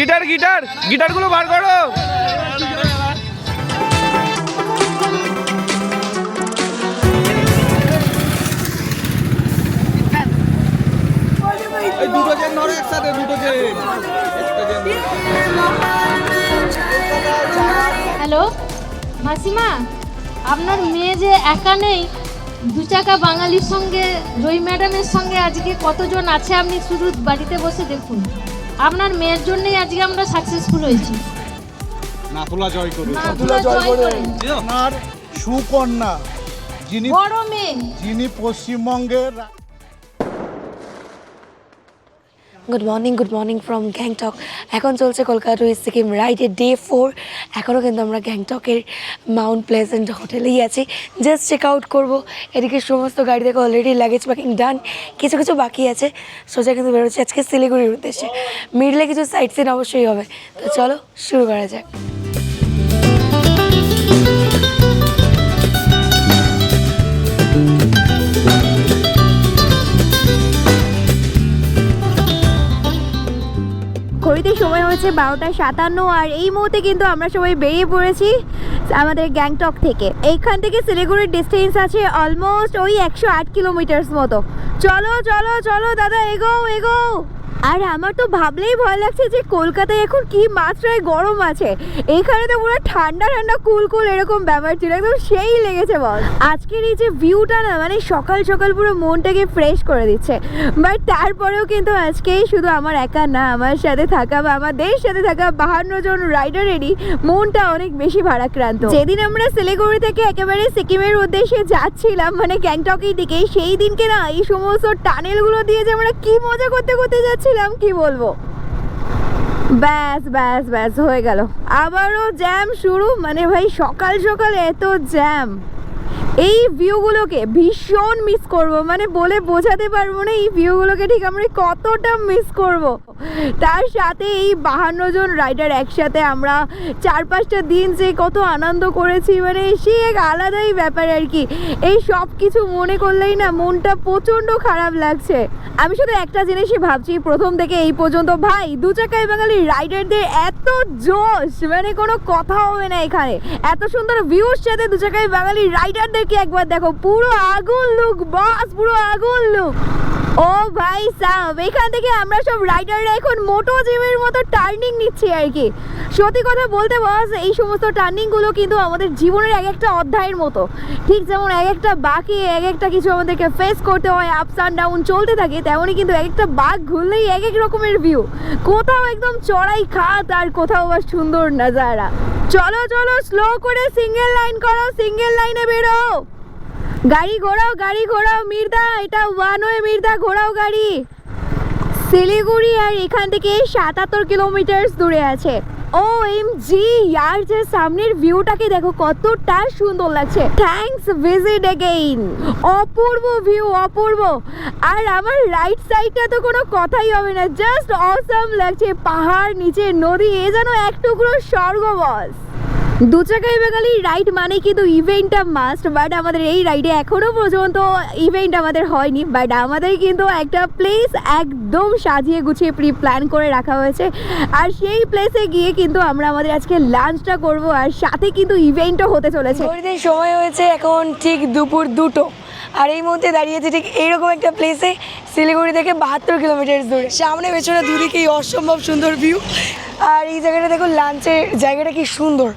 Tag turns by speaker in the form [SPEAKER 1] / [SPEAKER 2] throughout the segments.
[SPEAKER 1] Guitar guitar গিটারগুলো বার করো।
[SPEAKER 2] Hello মাসিমা, আপনার মেয়ে যে একা নেই, দু চাকা বাঙালির সঙ্গে রই ম্যাডামের সঙ্গে আজকে কতজন আছে আপনি শুধু বাড়িতে বসে দেখুন। আপনার মেয়ের জন্যই আজকে আমরা সাকসেসফুল হয়েছি।
[SPEAKER 3] নাথুলা জয় করে
[SPEAKER 4] আপনার সুকন্যা যিনি
[SPEAKER 2] বড় মেয়ে,
[SPEAKER 4] যিনি পশ্চিমবঙ্গের
[SPEAKER 5] গুড মর্নিং ফ্রম গ্যাংটক। এখন চলছে কলকাতা টু সিকিম রাইডের ডে 4। এখনও কিন্তু আমরা গ্যাংটকের মাউন্ট প্লেজেন্ট হোটেলেই আছি, জাস্ট চেক আউট করবো। এদিকে সমস্ত গাড়ি থেকে অলরেডি লাগেজ প্যাকিং ডান, কিছু কিছু বাকি আছে। সোজা কিন্তু বেরোচ্ছে আজকে শিলিগুড়ির উদ্দেশ্যে। মিডলে কিছু সাইট সিন অবশ্যই হবে, তো চলো শুরু করা যাক।
[SPEAKER 6] ঘড়িতে সময় হচ্ছে 12:57 আর এই মুহূর্তে কিন্তু আমরা সবাই বেরিয়ে পড়েছি আমাদের গ্যাংটক থেকে। এইখান থেকে শিলিগুড়ির ডিস্টেন্স আছে অলমোস্ট ওই 108 কিলোমিটার্স মতো। চলো চলো চলো দাদা, এগোও এগোও। আর আমার তো ভাবলেই ভয় লাগছে যে কলকাতায় এখন কি মাত্রায় গরম আছে, এখানে তো পুরো ঠান্ডা ঠান্ডা কুল কুল এরকম ব্যাপার ছিল, একদম সেই লেগেছে বল। আজকের এই যে ভিউটা না, মানে সকাল সকাল পুরো মনটাকে ফ্রেশ করে দিচ্ছে। বাট তারপরেও কিন্তু আজকে শুধু আমার একা না, আমার সাথে থাকা বা আমাদের সাথে থাকা 52 জন রাইডারেরই মনটা অনেক বেশি ভারাক্রান্ত। যেদিন আমরা শিলিগুড়ি থেকে একেবারে সিকিমের উদ্দেশ্যে যাচ্ছিলাম, মানে গ্যাংটকের দিকে, সেই দিনকে না এই সমস্ত টানেলগুলো দিয়ে যে আমরা কি মজা করতে করতে যাচ্ছিলাম কি বলবো। ব্যাস ব্যাস ব্যাস হয়ে গেল, আবারও জ্যাম শুরু। মানে ভাই সকাল সকাল এত জ্যাম, এই ভিউগুলোকে ভীষণ মিস করব, মানে বলে বোঝাতে পারবো না এই ভিউগুলোকে ঠিক আমরা কতটা মিস করব। তার সাথে এই 52 জন রাইডার একসাথে আমরা 4-5টা দিন যে কত আনন্দ করেছি, মানে সে এক আলাদাই ব্যাপার আর কি। এই সব কিছু মনে করলেই না মনটা প্রচণ্ড খারাপ লাগছে। আমি শুধু একটা জিনিসই ভাবছি প্রথম থেকে এই পর্যন্ত, ভাই দু চাকায় বাঙালি রাইডারদের এত জোশ, মানে কোনো কথা হবে না এখানে। এত সুন্দর ভিউর সাথে দু চাকায় বাঙালি রাইডারদেরকে একবার দেখো, পুরো আগুন লুক বস, পুরো আগুন লুক। ও ভাই সাব, এখান থেকে আমরা সব রাইডাররা এখন মোটো জিমের মতো টার্নিং নিচ্ছি আর কি। সত্যি কথা বলতে বস, এই সমস্ত টার্নিংগুলো কিন্তু আমাদের জীবনের এক একটা অধ্যায়ের মতো। ঠিক যেমন এক একটা বাঁকে এক একটা কিছু আমাদেরকে ফেস করতে হয়, আপস অ্যান্ড ডাউন চলতে থাকে, তেমনই কিন্তু এক একটা বাঁক ঘুরলেই এক এক রকমের ভিউ। কোথাও একদম চড়াই খাত আর কোথাও বা সুন্দর নাজারা। চলো চলো স্লো করে সিঙ্গেল লাইন করো, সিঙ্গেল লাইনে বেরো। গাড়ি ঘোরাও মির্দা, এটা ওয়ান ওয়ে মির্দা, ঘোরাও গাড়ি। শিলিগুড়ি আর এখান থেকে 77 কিলোমিটার দূরে আছে। ও এম জি ইয়ার, যে সামনের ভিউটাকে দেখো কতটা সুন্দর লাগছে। Thanks, visit again. অপূর্ব ভিউ, অপূর্ব। আর আমার রাইট সাইডটা তো কোনো কথাই হবে না, জাস্ট অসাম লাগছে। পাহাড়, নিচে নদী, এ যেন এক টুকরো স্বর্গ বস। দু চাকায় বাঙালি রাইড মানে কিন্তু ইভেন্টটা মাস্ট, বাট আমাদের এই রাইডে এখনো পর্যন্ত ইভেন্ট আমাদের হয়নি। বাট আমাদের কিন্তু একটা প্লেস একদম সাজিয়ে গুছিয়ে প্রি প্ল্যান করে রাখা হয়েছে, আর সেই প্লেসে গিয়ে কিন্তু আমরা আমাদের আজকে লাঞ্চটা করব, আর সাথে কিন্তু ইভেন্টও হতে চলেছে।
[SPEAKER 5] ঘড়িতে সময় হয়েছে এখন ঠিক দুপুর 2টো, আর এই মুহূর্তে দাঁড়িয়েছে ঠিক এইরকম একটা প্লেসে, শিলিগুড়ি থেকে 72 কিলোমিটার দূরে। সামনে পেছনে দুদিকেই অসম্ভব সুন্দর ভিউ, আর এই জায়গাটা দেখো লাঞ্চের জায়গাটা কি সুন্দর।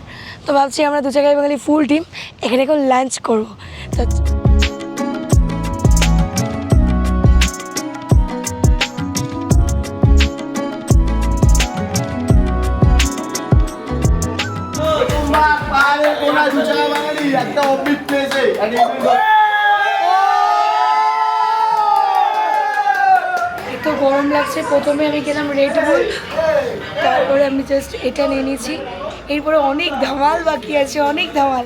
[SPEAKER 5] তো ভাবছি আমরা দু জায়গায় বাঙালি ফুল টিম এখানে এখন লাঞ্চ করবো। তো এত গরম লাগছে, প্রথমে আমি গেলাম রেড বুল, তারপরে আমি জাস্ট এটা নিয়ে নিয়েছি। এরপরে অনেক ধামাল বাকি আছে, অনেক ধামাল।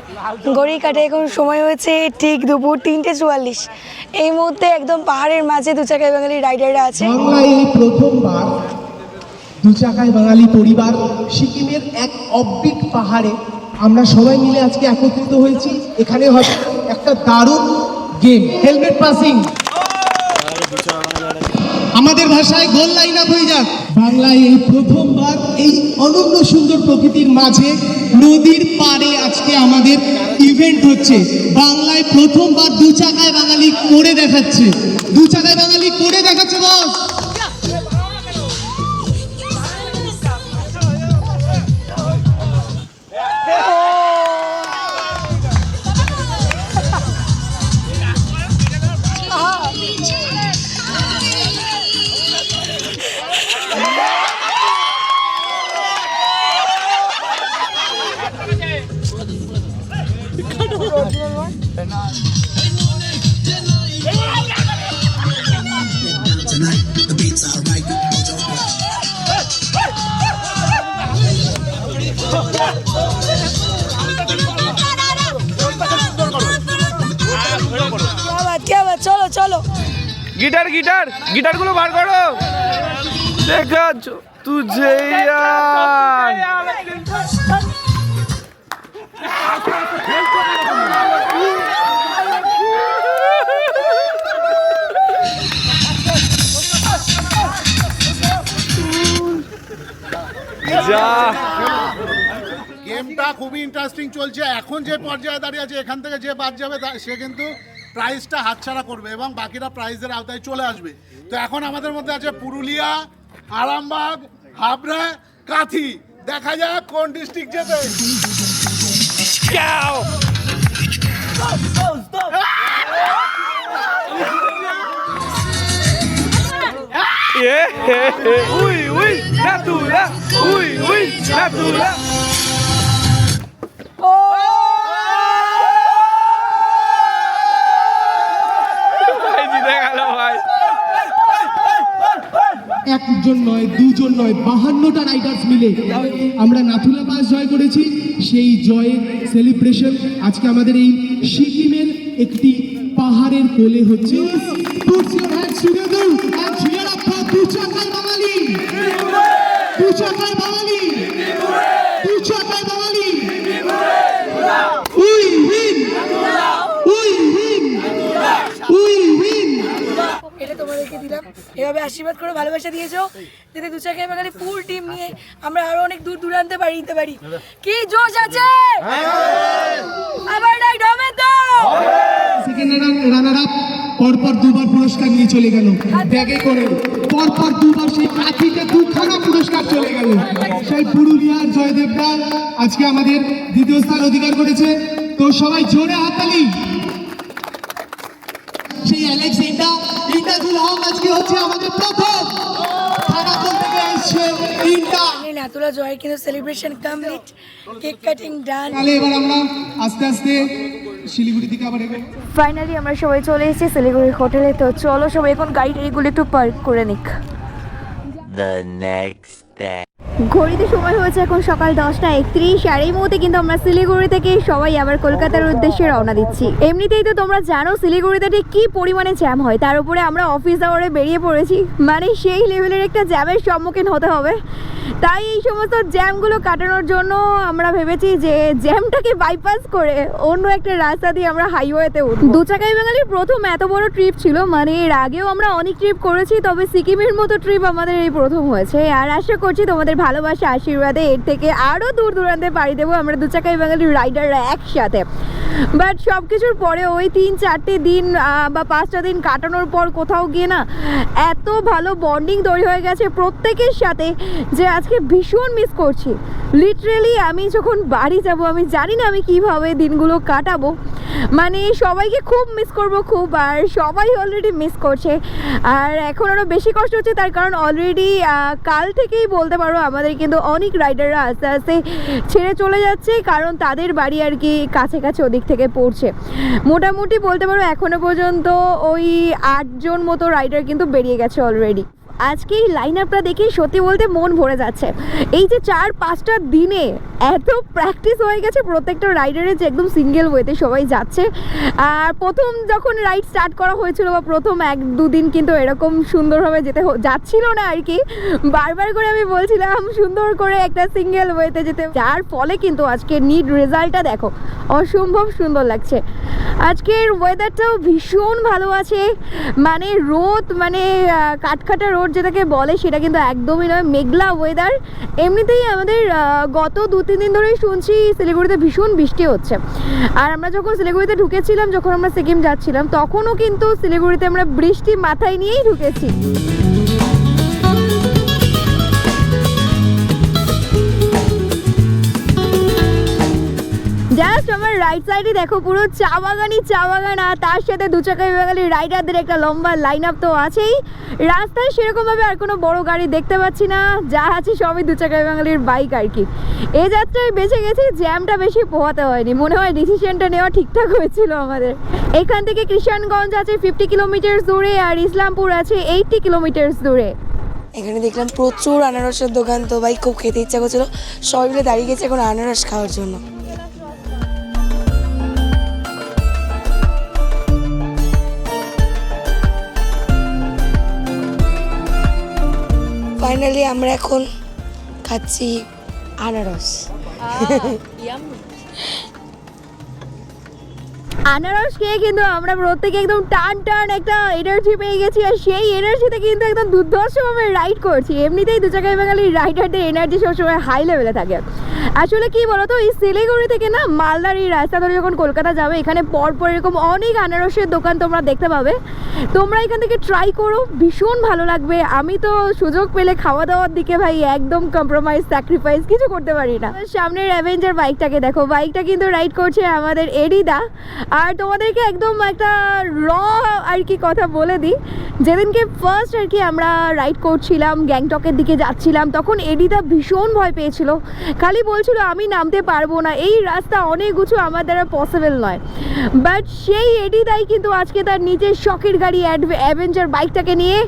[SPEAKER 5] ঘড়ি কাটে এখন সময় হয়েছে ঠিক দুপুর 3:44। এই মুহূর্তে একদম পাহাড়ের মাঝে দু চাকায় বাঙালি রাইডাররা আছে।
[SPEAKER 7] বাংলায় প্রথমবার দু চাকায় বাঙালি পরিবার সিকিমের এক অফবিট পাহাড়ে আমরা সবাই মিলে আজকে একত্রিত হয়েছি। এখানে হবে একটা দারুণ গেম, হেলমেট পাসিং। আমাদের ভাই ভাষায় গোল লাইন আপ হয়ে যাক। বাংলায় এই প্রথমবার এই অনন্য সুন্দর প্রকৃতির মাঝে নদীর পাড়ে আজকে আমাদের ইভেন্ট হচ্ছে। বাংলায় প্রথমবার দু চাকায় বাঙালি করে দেখাচ্ছে, দু চাকায় বাঙালি করে দেখাচ্ছে বস।
[SPEAKER 5] চলো চলো
[SPEAKER 1] गिटार गिटार गिटार गुलो बाहर करो देखा तुझे यार जा
[SPEAKER 4] গেমটা খুবই ইন্টারেস্টিং চলছে। এখন যে পর্যায়ে দাঁড়িয়ে আছে, এখান থেকে যে বাদ যাবে সে কিন্তু প্রাইজটা হাতছাড়া করবে এবং বাকিরা প্রাইজের আওতায় চলে আসবে। তো এখন আমাদের মধ্যে আছে পুরুলিয়া, আরামবাগ, হাবড়া, কাঁথি। দেখা যাক কোন ডিস্ট্রিক্ট জেতে।
[SPEAKER 1] उई उई नातुला उई उई नातुला
[SPEAKER 7] একজন নয়, দুজন নয়, 52টা রাইডার্স মিলে আমরা নাথুলা পাস জয় করেছি। সেই জয়ের সেলিব্রেশন আজকে আমাদের এই সিকিমের একটি পাহাড়ের কোলে হচ্ছে। Put your hands together and cheer up for দু চাকায় বাঙালি, দু চাকায় বাঙালি, দু চাকায় বাঙালি। We win, we win, we win.
[SPEAKER 5] এটা তোমাদেরকে দিলাম, এভাবে আশীর্বাদ করে ভালোবাসা দিয়েছো যাতে দু চাকায় বাঙালি ফুল টিম নিয়ে আমরা আরো অনেক দূর দূরান্তে নিতে পারি। কি জোশ আছে, আবার রাইড হবে তো।
[SPEAKER 7] সেকেন্ড রানার আপ পরপর দুবার পুরস্কার নিয়ে চলে গেল ব্যাগে করে, পরপর দুবার সেই কাঁথিতে দুখানা পুরস্কার চলে গেল। সেই পুরুলিয়ার জয়দেবরা আজকে আমাদের দ্বিতীয় স্থান অধিকার করেছে। তো সবাই জোরে হাততালি। সেই অ্যালেক্স ইন্টারভিউ আজকে হচ্ছে আমাদের প্রথম খানাকুল থেকে এসছে তিনটা।
[SPEAKER 5] নাতুলা জয় কিন্তু সেলিব্রেশন কমপ্লিট, কেক কাটিং ডান।
[SPEAKER 7] তাহলে এবার আমরা আস্তে আস্তে শিলিগুড়ি থেকে আবার এগোবো।
[SPEAKER 6] ফাইনালি আমরা সবাই চলে এসেছি শিলিগুড়ি হোটেলে। তো চলো সবাই এখন গাড়ি টাড়িগুলো একটু পার্ক করে নিক।
[SPEAKER 8] The next day.
[SPEAKER 6] ঘড়িতে সময় হয়েছে এখন সকাল 10:31, আর এই মুহূর্তে কিন্তু আমরা শিলিগুড়ি থেকে সবাই আবার কলকাতার উদ্দেশ্যে রওনা দিচ্ছি। এমনিতেই তো তোমরা জানো শিলিগুড়িতে ঠিক কী পরিমাণে জ্যাম হয়, তার উপরে আমরা অফিস আওয়ারে বেরিয়ে পড়েছি, মানে সেই লেভেলের একটা জ্যামের সম্মুখীন হতে হবে। তাই এই সমস্ত জ্যামগুলো কাটানোর জন্য আমরা ভেবেছি যে জ্যামটাকে বাইপাস করে অন্য একটা রাস্তা দিয়ে আমরা হাইওয়েতে উঠব। দু চাকায় বাঙালির প্রথম এত বড় ট্রিপ ছিল, মানে এর আগেও আমরা অনেক ট্রিপ করেছি, তবে সিকিমের মতো ট্রিপ আমাদের এই প্রথম হয়েছে। আর আশা করছি তোমাদের ভালোবাসা আশীর্বাদে এর থেকে আরও দূর দূরান্তে পাড়ি দেবো আমরা দু চাকায় বাঙালির রাইডাররা একসাথে। বাট সব কিছুর পরে ওই 3-4টে দিন বা 5টা দিন কাটানোর পর কোথাও গিয়ে না এত ভালো বন্ডিং তৈরি হয়ে গেছে প্রত্যেকের সাথে যে আজকে ভীষণ মিস করছি। লিটারেলি আমি যখন বাড়ি যাব আমি জানি না আমি কিভাবে দিনগুলো কাটাবো, মানে সবাইকে খুব মিস করব খুব, আর সবাই অলরেডি মিস করছে। আর এখন আরও বেশি কষ্ট হচ্ছে তার কারণ অলরেডি কাল থেকেই বলতে পারো আমাদের কিন্তু অনেক রাইডাররা আস্তে আস্তে ছেড়ে চলে যাচ্ছে, কারণ তাদের বাড়ি আর কি কাছে কাছে ওদিক থেকে পড়ছে। মোটামুটি বলতে পারো এখনো পর্যন্ত ওই 8 জন মতো রাইডার কিন্তু বেরিয়ে গেছে অলরেডি। আজকে এই লাইন আপটা দেখে সত্যি বলতে মন ভরে যাচ্ছে। এই যে 4-5টা দিনে এত প্র্যাকটিস হয়ে গেছে প্রত্যেকটা রাইডারের যে একদম সিঙ্গেল ওয়েতে সবাই যাচ্ছে। আর প্রথম যখন রাইড স্টার্ট করা হয়েছিল বা প্রথম 1-2 দিন কিন্তু এরকম সুন্দরভাবে যাচ্ছিল না আর কি, বারবার করে আমি বলছিলাম সুন্দর করে একটা সিঙ্গেল ওয়েতে যেতে, যার ফলে কিন্তু আজকে নিড রেজাল্টটা দেখো অসম্ভব সুন্দর লাগছে। আজকের ওয়েদারটাও ভীষণ ভালো আছে, মানে রোদ, মানে কাঠখাটা রোদ যেটাকে বলে সেটা কিন্তু একদমই নয়, মেঘলা ওয়েদার। এমনিতেই আমাদের গত 2-3 দিন ধরেই শুনছি শিলিগুড়িতে ভীষণ বৃষ্টি হচ্ছে। আর আমরা যখন শিলিগুড়িতে ঢুকেছিলাম, যখন আমরা সিকিম যাচ্ছিলাম, তখনও কিন্তু শিলিগুড়িতে আমরা বৃষ্টি মাথায় নিয়েই ঢুকেছি। জাস্ট আমার রাইট সাইডে দেখো পুরো চা বাগানই চা বাগান, আর তার সাথে দু চাকায় বাঙালি রাইডারদের একটা লম্বা লাইন আপ তো আছেই। রাস্তায় সেরকমভাবে আর কোনো বড় গাড়ি দেখতে পাচ্ছি না, যা আছে সবই দু চাকায় বাঙালির বাইক আর কি। এই যাত্রায় বেঁচে গেছি, জ্যামটা বেশি পোহাতে হয়নি, মনে হয় ডিসিশনটা নেওয়া ঠিকঠাক হয়েছিল আমাদের। এখান থেকে কৃষাণগঞ্জ আছে 50 কিলোমিটার দূরে, আর ইসলামপুর আছে 80 কিলোমিটার দূরে।
[SPEAKER 5] এখানে দেখলাম প্রচুর আনারসের দোকান, তো ভাই খুব খেতে ইচ্ছা করছিল, সবাই মিলে দাঁড়িয়ে গেছে এখন আনারস খাওয়ার জন্য। ফাইনালি আমরা এখন খাচ্ছি আনারস।
[SPEAKER 6] আনারস খেয়ে কিন্তু আমরা প্রত্যেকে একদম টান টান একটা এনার্জি পেয়ে গেছি, আর সেই এনার্জিতে কিন্তু একদম দুর্ধর্ষভাবে রাইড করছি। এমনিতেই দু চাকায় বাঙালি রাইডারদের এনার্জি সবসময় হাই লেভেলে থাকে। আসলে কি বলতো, এই শিলিগুড়ি থেকে না মালদার এই রাস্তা ধরে যখন কলকাতা যাবে, এখানে পরপর এরকম অনেক আনারসের দোকান তোমরা দেখতে পাবে। তোমরা এখান থেকে ট্রাই করো, ভীষণ ভালো লাগবে। আমি তো সুযোগ পেলে খাওয়া দাওয়ার দিকে ভাই একদম কম্প্রোমাইজ স্যাক্রিফাইস কিছু করতে পারি না। সামনের অ্যাভেঞ্জার বাইকটাকে দেখো, বাইকটা কিন্তু রাইড করছে আমাদের এডিদা। আর তোমাদেরকে একদম একটা র আর কি কথা বলে দিই, যেদিনকে ফার্স্ট আর কি আমরা রাইড করছিলাম, গ্যাংটকের দিকে যাচ্ছিলাম, তখন এডিদা ভীষণ ভয় পেয়েছিল, খালি বলছিল আমি নামতে পারবো না, এই রাস্তা অনেক উঁচু, আমার দ্বারা পসিবল নয়। বাট সেই এডিদাই কিন্তু আজকে তার নিজের শখের গাড়ি অ্যাভেঞ্জার বাইকটাকে নিয়ে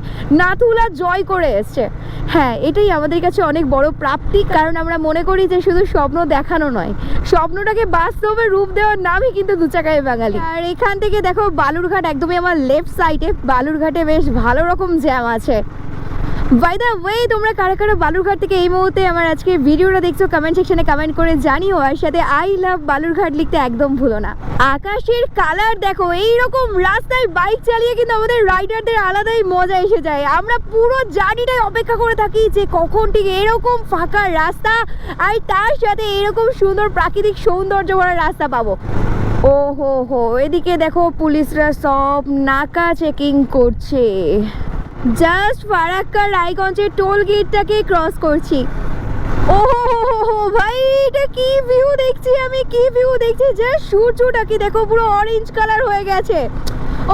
[SPEAKER 6] নাথুলা জয় করে এসছে। হ্যাঁ, এটাই আমাদের কাছে অনেক বড় প্রাপ্তি, কারণ আমরা মনে করি যে শুধু স্বপ্ন দেখানো নয়, স্বপ্নটাকে বাস্তবে রূপ দেওয়ার নামই কিন্তু দু চাকায় বাঙালি। আর এখান থেকে দেখো বালুরঘাট একদমই আমার লেফট সাইডে, বালুরঘাটে বেশ ভালো রকম জ্যাম আছে। বাই দ্য ওয়ে, তোমরা কারা কারা বালুরঘাট থেকে এই মুহূর্তে আমার আজকে ভিডিওটা দেখছো কমেন্ট সেকশনে কমেন্ট করে জানিও, আর সাথে আই লাভ বালুরঘাট লিখতে একদম ভুলো না। আকাশের কালার দেখো, এইরকম রাস্তায় বাইক চালিয়ে কিন্তু আমাদের রাইডারদের আলাদাই মজা এসে যায়। আমরা পুরো জার্নিটাই অপেক্ষা করে থাকি যে কখন ঠিক এরকম ফাঁকা রাস্তা আর তার সাথে এরকম সুন্দর প্রাকৃতিক সৌন্দর্য ভরা রাস্তা পাবো। ও হো হো, এদিকে দেখো পুলিশরা সব নাকা চেকিং করছে। জাস্ট ফারাক্কা রায়গঞ্জের টোল গেটটাকে ক্রস করছি। ও হো ভাই, এটা কি ভিউ দেখছি আমি, কি ভিউ দেখছি! জাস্ট সূর্যটাকে দেখো পুরো অরেঞ্জ কালার হয়ে গেছে,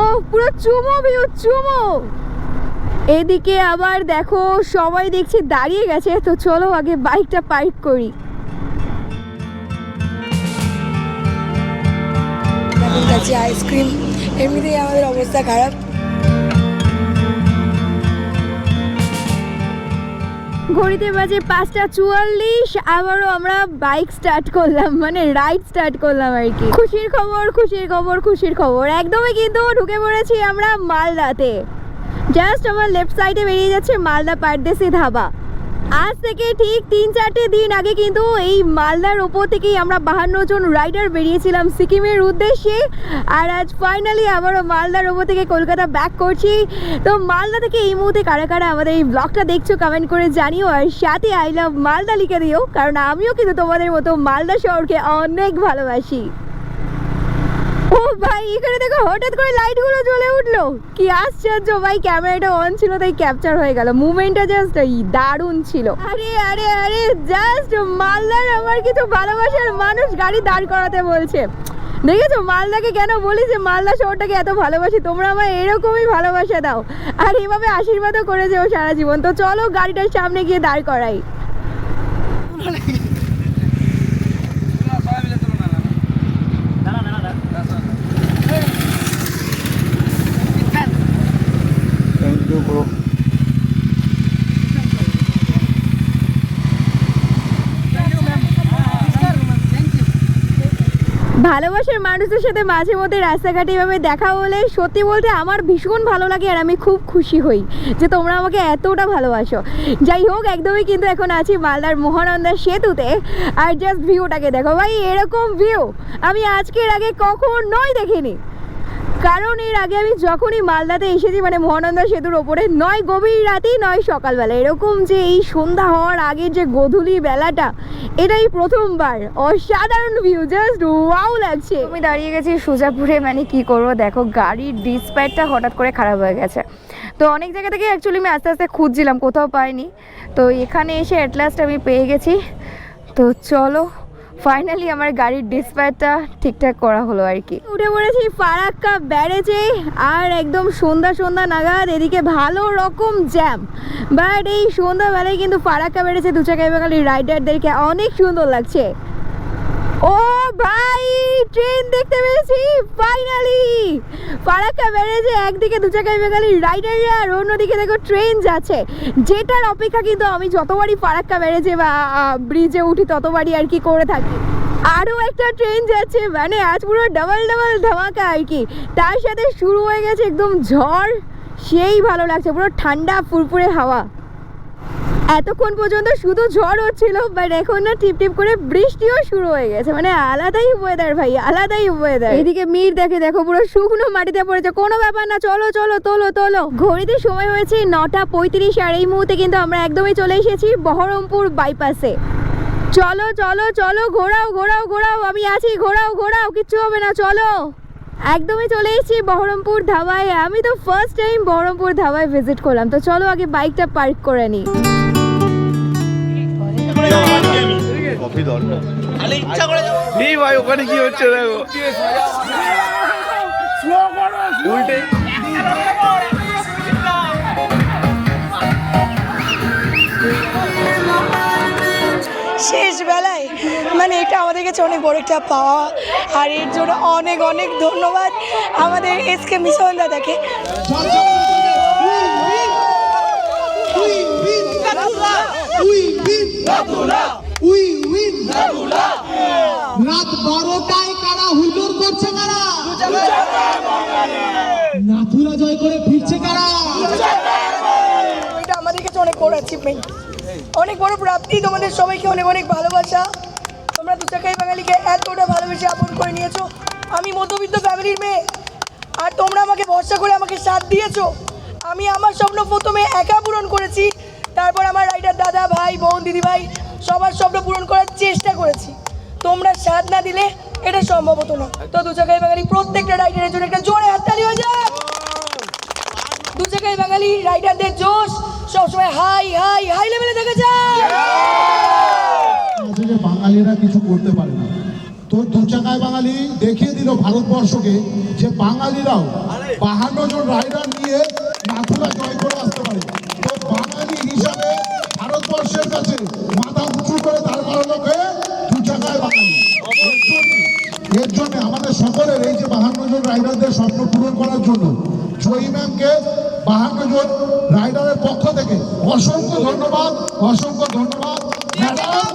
[SPEAKER 6] ও পুরো চুমো ভিউ, চুমো। এদিকে আবার দেখো সবাই দেখছি দাঁড়িয়ে গেছে, তো চলো আগে বাইকটা পার্ক করি।
[SPEAKER 5] খাচ্ছি আইসক্রিম, এমনিতেই আমাদের অবস্থা খারাপ।
[SPEAKER 6] ঘড়িতে বাজে 5:44, আবারও আমরা বাইক স্টার্ট করলাম, মানে রাইড স্টার্ট করলাম আর কি। খুশির খবর, খুশির খবর, খুশির খবর, একদমই কিন্তু ঢুকে পড়েছি আমরা মালদাতে। জাস্ট আমার লেফট সাইডে বেরিয়ে যাচ্ছে মালদা পারদেশি ধাবা। আজ থেকে ঠিক 3-4 দিন আগে কিন্তু এই মালদার ওপর থেকেই আমরা 52 জন রাইডার বেরিয়েছিলাম সিকিমের উদ্দেশ্যে, আর আজ ফাইনালি আবারও মালদার ওপর থেকে কলকাতা ব্যাক করছি। তো মালদা থেকে এই মুহূর্তে কারা কারা আমাদের এই ব্লগটা দেখছো কমেন্ট করে জানিও, আর সাথে আই লাভ মালদা লিখে দিও, কারণ আমিও কিন্তু তোমাদের মতো মালদা শহরকে অনেক ভালোবাসি। ও ভাই, এখানে দেখো হঠাৎ করে লাইটগুলো জ্বলে উঠলো, কি আশ্চর্য ভাই! ক্যামেরাটা অন ছিল তাই ক্যাপচার হয়ে গেল, মুভমেন্টটা জাস্ট দারুণ ছিল। আরে আরে আরে, জাস্ট মালদার আমার কিছু ভালোবাসার মানুষ গাড়ি দাঁড় করাতে বলছে। দেখেছো মালদাকে কেন বলি যে মালদা শহরটাকে এত ভালোবাসি, তোমরা আমায় এরকমই ভালোবাসা দাও আর এভাবে আশীর্বাদও করে যেও সারা জীবন। তো চলো গাড়িটার সামনে গিয়ে দাঁড় করাই। ভালোবাসার মানুষদের সাথে মাঝে মধ্যে রাস্তাঘাটে এভাবে দেখা হলে সত্যি বলতে আমার ভীষণ ভালো লাগে, আর আমি খুব খুশি হই যে তোমরা আমাকে এতটা ভালোবাসো। যাই হোক, একদমই কিন্তু এখন আছি মালদার মহানন্দা সেতুতে, আর জাস্ট ভিউটাকে দেখো ভাই, এরকম ভিউ আমি আজকের আগে কখনোই দেখিনি। কারণ এর আগে আমি যখনই মালদাতে এসেছি মানে মহানন্দা সেতুর ওপরে, নয় গভীর রাতেই নয় সকালবেলা, এরকম যে এই সন্ধ্যা হওয়ার আগে যে গোধূলি বেলাটা, এটাই প্রথমবার। অসাধারণ ভিউ, জাস্ট ওয়াও লাগছে। আমি দাঁড়িয়ে গেছি সুজাপুরে, মানে কি করবো দেখো, গাড়ির ডিসপ্যাচটা হঠাৎ করে খারাপ হয়ে গেছে। তো অনেক জায়গা থেকে অ্যাকচুয়ালি আমি আস্তে আস্তে খুঁজছিলাম, কোথাও পাইনি। তো এখানে এসে অ্যাট লাস্ট আমি পেয়ে গেছি। তো চলো ফাইনালি আমার গাড়ির ডিসপ্যাচটা ঠিকঠাক করা হলো আর কি। উঠে পড়েছি ফারাক্কা ব্যারেজে, আর একদম সন্ধ্যা নাগাদ এদিকে ভালো রকম জ্যাম। বাট এই সন্ধ্যাবেলায় কিন্তু ফারাক্কা ব্যারেজে দু চাকায় বাঙালি রাইডারদেরকে অনেক সুন্দর লাগছে। ও ভাই, ট্রেন দেখতে পেয়েছি ফাইনালি। ফারাক্কা ব্যারেজে একদিকে দু চাকায় বাঙালি রাইডাররা আর অন্যদিকে দেখো ট্রেন যাচ্ছে, যেটার অপেক্ষা কিন্তু আমি যতবারই ফারাক্কা ব্যারেজে বা ব্রিজে উঠি ততবারই আর কি করে থাকি। আরও একটা ট্রেন যাচ্ছে, মানে আজ পুরো ডাবল ধামাকা আর কি। তার সাথে শুরু হয়ে গেছে একদম ঝড়, সেই ভালো লাগছে, পুরো ঠান্ডা ফুরফুরে হাওয়া। এতক্ষণ পর্যন্ত শুধু ঝড় হচ্ছিল, বাট এখন না টিপ করে বৃষ্টিও শুরু হয়ে গেছে, মানে আলাদাই ওয়েদার ভাই, আলাদাই ওয়েদার। এদিকে মির দেখো পুরো শুকনো মাটিতে পড়েছে, কোনো ব্যাপার না, চলো তোলো। ঘড়িতে সময় হয়েছে 9:35, আর এই মুহূর্তে কিন্তু আমরা একদমই চলে এসেছি বহরমপুর বাইপাসে। চলো ঘোরাও, আমি আছি, ঘোরাও, কিচ্ছু হবে না, চলো। একদমই চলে এসেছি বহরমপুর ধাবায়। আমি তো ফার্স্ট টাইম বহরমপুর ধাবায় ভিজিট করলাম। তো চলো আগে বাইকটা পার্ক করে নিই।
[SPEAKER 1] এই ভাই ওখানে কি হচ্ছে দেখো, উল্টে
[SPEAKER 5] শেষ বেলায় মানে এটা আমাদের কাছে অনেক বড় একটা পাওয়া, আর এর জন্য অনেক ধন্যবাদ আমাদের এসকে মিশন দাদাকে।
[SPEAKER 7] রাত 12টায় কারা হুজুর করছে, কারা নাথুলা জয় করে ফিরছে, কারা।
[SPEAKER 5] এটা আমাদের কাছে অনেক বড় অ্যাচিভমেন্ট, অনেক বড় প্রাপ্তি। তোমাদের সবাইকে অনেক ভালোবাসা। তোমরা দু চাকায় বাঙালিকে এতটা ভালোবেসে আপন করে নিয়েছো। আমি মধ্যবিত্ত ফ্যামিলির মেয়ে, আর তোমরা আমাকে ভরসা করে আমাকে সাথ দিয়েছো। আমি আমার স্বপ্ন প্রথমে একা পূরণ করেছি, তারপর আমার রাইডার দাদা, ভাই, বোন, দিদি ভাই সবার স্বপ্ন পূরণ করার চেষ্টা করেছি। তোমরা সাথ না দিলে এটা সম্ভব হতো না। তো দু চাকায় বাঙালি প্রত্যেকটা রাইডারের জন্য একটা জোরে হাততালি হয়ে যায়। দু চাকায় বাঙালি রাইডারদের জোশ সবসময় হাই লেভেলে দেখা যায়।
[SPEAKER 4] বাঙালিরা কিছু করতে পারে না, তো দু চাকায় বাঙালি দেখিয়ে দিল ভারতবর্ষকে যে বাঙালিরাও 52 জন রাইডার নিয়ে নাথুলা জয় করে আসতে পারে। তো বাঙালি হিসাবে ভারতবর্ষের কাছে মাথা উঁচু করে দাঁড় করানো হয়ে দু চাকায় বাঙালি। এর জন্য আমাদের সকলের এই যে 52 জন রাইডারদের স্বপ্ন পূরণ করার জন্য জয়ী ম্যামকে 52 জন রাইডারের পক্ষ থেকে অসংখ্য ধন্যবাদ। ম্যাডাম,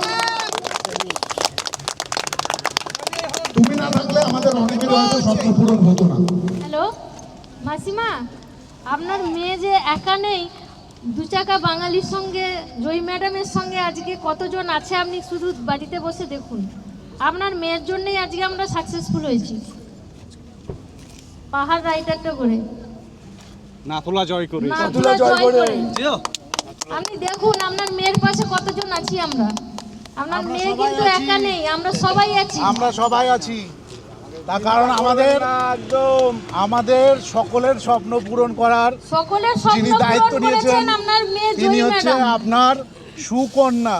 [SPEAKER 4] তুমি না থাকলে আমাদের অনেকের হয়তো স্বপ্ন পূরণ হতো না।
[SPEAKER 2] হ্যালো মাসিমা, আপনার মেয়ে যে একা নেই, দু চাকা বাঙালির সঙ্গে, জয়ী ম্যাডামের সঙ্গে আজকে কতজন আছে আপনি শুধু বাড়িতে বসে দেখুন। আপনার মেয়ের জন্যই আজকে আমরা সাকসেসফুল হয়েছি, পাহাড় রাইডারটা করে,
[SPEAKER 3] নাথুলা জয় করে।
[SPEAKER 2] নাথুলা জয় করে। আপনি দেখুন আপনার মেয়ের পাশে কতজন আছি আমরা। আপনার মেয়ে কিন্তু একা নেই, আমরা সবাই আছি।
[SPEAKER 4] তার কারণ আমাদের সকলের স্বপ্ন পূরণ করার যিনি দায়িত্ব নিয়েছেন তিনি হচ্ছে আপনার সুকন্যা,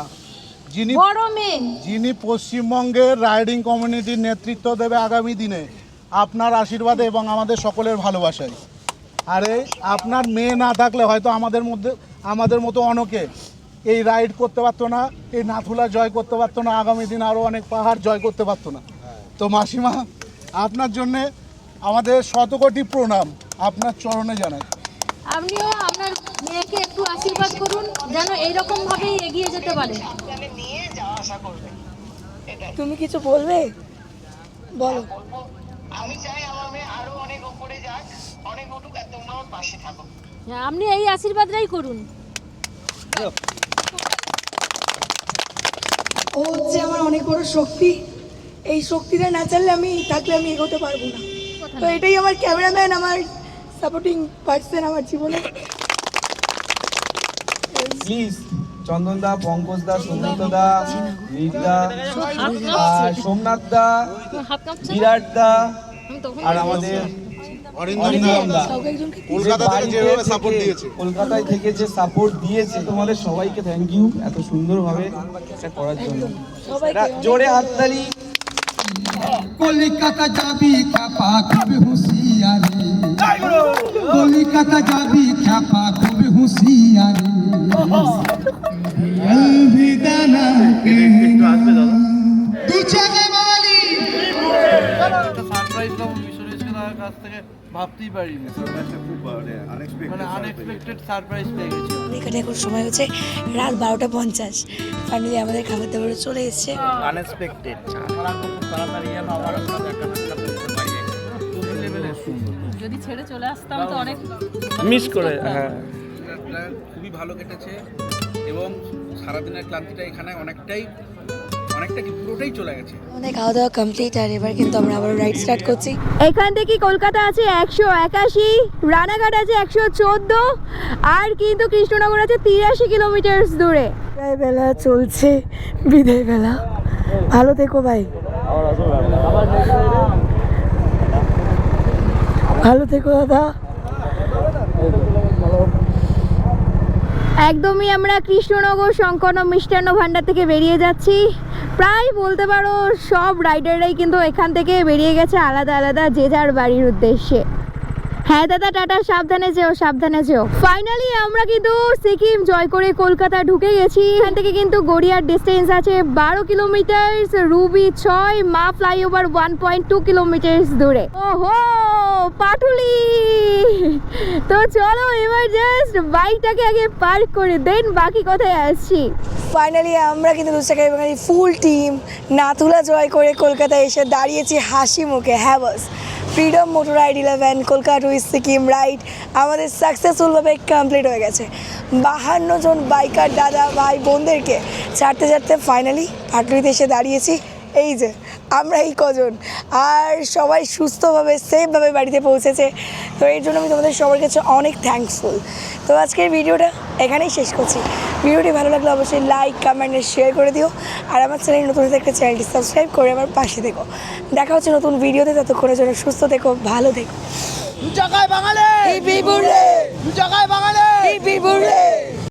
[SPEAKER 4] যিনি পশ্চিমবঙ্গের রাইডিং কমিউনিটির নেতৃত্ব দেবে আগামী দিনে আপনার আশীর্বাদে এবং আমাদের সকলের ভালোবাসায়। আরে আপনার মেয়ে না থাকলে হয়তো আমাদের মতো অনেকে এই রাইড করতে পারতো না, এই নাথুলা জয় করতে পারতো না, আগামী দিন আরও অনেক পাহাড় জয় করতে পারতো না। তো মাসিমা, আপনার জন্যে আমাদের শতকোটি প্রণাম আপনার চরণে জানাই।
[SPEAKER 2] আপনিও আপনার মেয়েকে একটু আশীর্বাদ করুন যেন এইরকম ভাবেই এগিয়ে যেতে পারে।
[SPEAKER 5] তুমি কিছু বলবে? বলো।
[SPEAKER 9] আমি চাই আমার মেয়ে আরো অনেক উপরে যাক, অনেক উঠুক, আর তোমরাও পাশে থাকো।
[SPEAKER 2] আপনি এই আশীর্বাদটাই করুন।
[SPEAKER 5] ও হচ্ছে আমার অনেক বড় শক্তি, এই শক্তিটা না চাইলে আমি এগোতে পারবো না। তো এটাই আমার ক্যামেরাম্যান, আমার সাপোর্টিং পার্সন আমার জীবনে।
[SPEAKER 1] প্লিজ চন্দন দা, পঙ্কজ দা, সুমিত দা, নীতা আর সোমনাথ দা,
[SPEAKER 2] হাত কাঁপছে না?
[SPEAKER 1] বিরাট দা
[SPEAKER 2] আমি তখন
[SPEAKER 1] আর আমাদের
[SPEAKER 4] অরিন্দম দা কলকাতা থেকে যেভাবে সাপোর্ট দিয়েছে,
[SPEAKER 1] কলকাতায় থেকে যে সাপোর্ট দিয়েছে, তোমাদের সবাইকে থ্যাংক ইউ এত সুন্দরভাবে এটা করার জন্য। জোরে হাততালি।
[SPEAKER 7] কলিকাতা যাবি খ্যাপা খুবই হুঁশিয়ারি, কলিকাতা যাবি খ্যাপা খুবই হুঁশিয়ারি। अलविदा ना कहना तू चाहे वाली।
[SPEAKER 1] সারপ্রাইজ পাবো বিশ্বরেশ্বরের কাছ থেকে ভাবতেই পারিনি, মানে আনএক্সপেক্টেড সারপ্রাইজ পেয়ে গেছি।
[SPEAKER 5] এখানে এখন সময় হচ্ছে রাত 12:50। ফাইনালি আমাদের খাবার দাবার চলে এসেছে।
[SPEAKER 1] আনএক্সপেক্টেড তাড়াতাড়ি যেন আবার একটা দেখা সাক্ষাৎ করতে পারি, লেভেলের সুন্দর।
[SPEAKER 2] যদি ছেড়ে চলে আসতাম তো অনেক
[SPEAKER 1] মিস করে। হ্যাঁ,
[SPEAKER 3] খুবই ভালো কেটেছে এবং সারাদিনের ক্লান্তিটা এখানে অনেকটাই কি পুরোটাই চলে গেছে।
[SPEAKER 5] আমাদের খাওয়া দাওয়া কমপ্লিট, আর এবার কিন্তু আমরা আবার রাইড স্টার্ট করছি।
[SPEAKER 6] এখান থেকে কলকাতা আছে 181, রানাঘাট আছে 114, আর কিন্তু কৃষ্ণনগর আছে 83 কিলোমিটার দূরে।
[SPEAKER 5] বিদায় বেলা চলছে, বিদায় বেলা। ভালো থেকো ভাই, ভালো থেকো দাদা।
[SPEAKER 6] একদমই আমরা কৃষ্ণনগর শঙ্কর মিষ্টান্ন ভাণ্ডার থেকে বেরিয়ে যাচ্ছি। প্রায় বলতে পারো সব রাইডাররাই কিন্তু এখান থেকে বেরিয়ে গেছে আলাদা আলাদা যে যার বাড়ির উদ্দেশ্যে। হ্যাঁ দাদা, টাটা, সাবধানে যেও, সাবধানে যেও। ফাইনালি আমরা কিন্তু সিকিম জয় করে কলকাতা ঢুকে গেছি। এখান থেকে কিন্তু গড়িয়ার ডিস্টেন্স আছে 12 কিলোমিটার, রুবি 6, মা ফ্লাইওভার 1.2 কিলোমিটার দূরে। ওহো পাটুলি, তো চলো এবার জাস্ট বাইকটাকে আগে পার্ক করে দেন, বাকি কথায় আসছি।
[SPEAKER 5] ফাইনালি আমরা কিন্তু দুচাকায় বাঙালি ফুল টিম নাথুলা জয় করে কলকাতায় এসে দাঁড়িয়েছি হাসি মুখে। হ্যাঁ boss, freedom motor ride 11 Kolkata to Sikkim ride আমাদের সাকসেসফুলভাবে কমপ্লিট হয়ে গেছে। 52 জন বাইকার দাদা ভাই বোনদেরকে ছাড়তে ছাড়তে ফাইনালি পাটুলিতে এসে দাঁড়িয়েছি। এই যে আমরা এই কজন, আর সবাই সুস্থভাবে সেফভাবে বাড়িতে পৌঁছেছে। তো এর জন্য আমি তোমাদের সবার কাছে অনেক থ্যাঙ্কফুল। তো আজকের ভিডিওটা এখানেই শেষ করছি। ভিডিওটি ভালো লাগলে অবশ্যই লাইক, কমেন্ট, শেয়ার করে দিও। আর আমার চ্যানেল নতুন থাকলে চ্যানেলটি সাবস্ক্রাইব করে আমার পাশে থেকো। দেখা হচ্ছে নতুন ভিডিওতে, ততক্ষণের জন্য সুস্থ থেকো, ভালো থেকো।
[SPEAKER 1] দু জায়গায় বাঙালি,
[SPEAKER 5] হিপি বুড়ে,
[SPEAKER 1] দু জায়গায় বাঙালি।
[SPEAKER 5] হিপি বুড়ে।